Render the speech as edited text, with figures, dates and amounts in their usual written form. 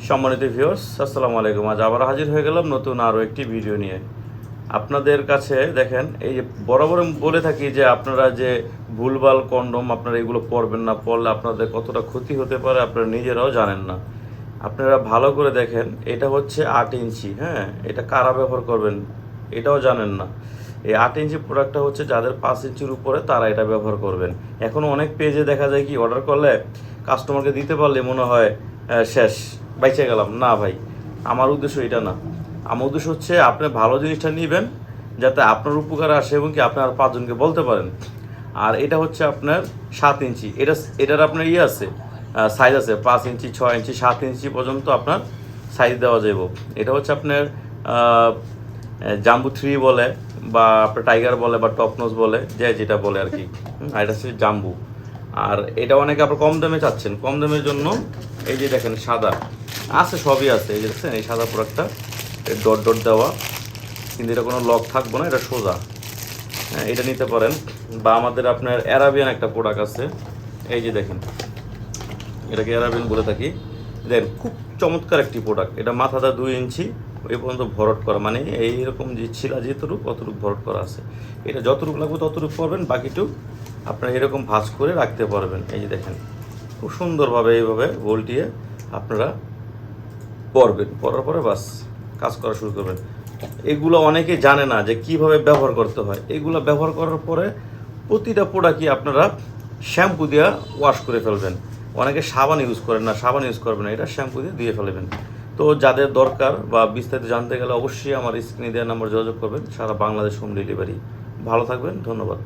সম্মানিত ভিউয়ার্স, আসসালামু আলাইকুম। আজ আবার হাজির হয়ে গেলাম নতুন আরও একটি ভিডিও নিয়ে। আপনাদের কাছে দেখেন, এই যে বরাবর বলে থাকি যে আপনারা যে ভুলভাল কন্ডম আপনারা এগুলো পরবেন না, পরলে আপনাদের কতটা ক্ষতি হতে পারে আপনারা নিজেরাও জানেন না। আপনারা ভালো করে দেখেন, এটা হচ্ছে 8 ইঞ্চি, হ্যাঁ, এটা কারা ব্যবহার করবেন এটাও জানেন না। এই 8 ইঞ্চি প্রোডাক্টটা হচ্ছে যাদের 5 ইঞ্চির উপরে তারা এটা ব্যবহার করবেন। এখন অনেক পেজে দেখা যায় কি অর্ডার করলে কাস্টমারকে দিতে পারলে মনে হয় শেষ, বাইচে গেলাম। না ভাই, আমার উদ্দেশ্য এটা না। আমার উদ্দেশ্য হচ্ছে আপনি ভালো জিনিসটা নেবেন যাতে আপনার উপকার আসে এবং কি আপনি আর 5 জনকে বলতে পারেন। আর এটা হচ্ছে আপনার 7 ইঞ্চি, এটার আপনার আছে সাইজ আছে 5 ইঞ্চি, 6 ইঞ্চি, 7 ইঞ্চি পর্যন্ত আপনার সাইজ দেওয়া যাব। এটা হচ্ছে আপনার জাম্বু 3 বলে বা আপনার টাইগার বলে বা টপনোজ বলে, যে যেটা বলে আর কি। আর এটা হচ্ছে জাম্বু। আর এটা অনেকে আপনার কম দামে চাচ্ছেন, কম দামের জন্য এই যে দেখেন সাদা আছে, সবই আছে। এই যে দেখছেন এই সাদা প্রোডাক্টটা ডট ডট দেওয়া, কিন্তু এটা কোনো লক থাকবো না, এটা সোজা। হ্যাঁ, এটা নিতে পারেন। বা আমাদের আপনার অ্যারাবিয়ান একটা প্রোডাক্ট আছে, এই যে দেখেন, এটাকে অ্যারাবিয়ান বলে থাকি। দেখেন খুব চমৎকার একটি প্রোডাক্ট। এটা মাথাটা 2 ইঞ্চি এই পর্যন্ত ভরট করা, মানে এইরকম যে ছিলা যেতটুকু অতটুকু ভরট করা আছে। এটা যতটুকু লাগবে ততটুকু পরবেন, বাকিটুকু আপনারা এরকম ভাঁজ করে রাখতে পারবেন। এই যে দেখেন খুব সুন্দরভাবে এইভাবে ভোল্টিয়ে আপনারা পরবেন, পরার পরে বাস কাজ করা শুরু করবেন। এগুলো অনেকে জানে না যে কিভাবে ব্যবহার করতে হয়। এগুলো ব্যবহার করার পরে প্রতিটা প্রোডাক্টই আপনারা শ্যাম্পু দিয়ে ওয়াশ করে ফেলবেন। অনেকে সাবান ইউজ করেন না, সাবান ইউজ করবেন না, এটা শ্যাম্পু দিয়ে দিয়ে ফেলবেন। তো যাদের দরকার বা বিস্তারিত জানতে গেলে অবশ্যই আমার স্ক্রিনে দেওয়ার নাম্বার যোগাযোগ করবেন। সারা বাংলাদেশ হোম ডেলিভারি। ভালো থাকবেন, ধন্যবাদ।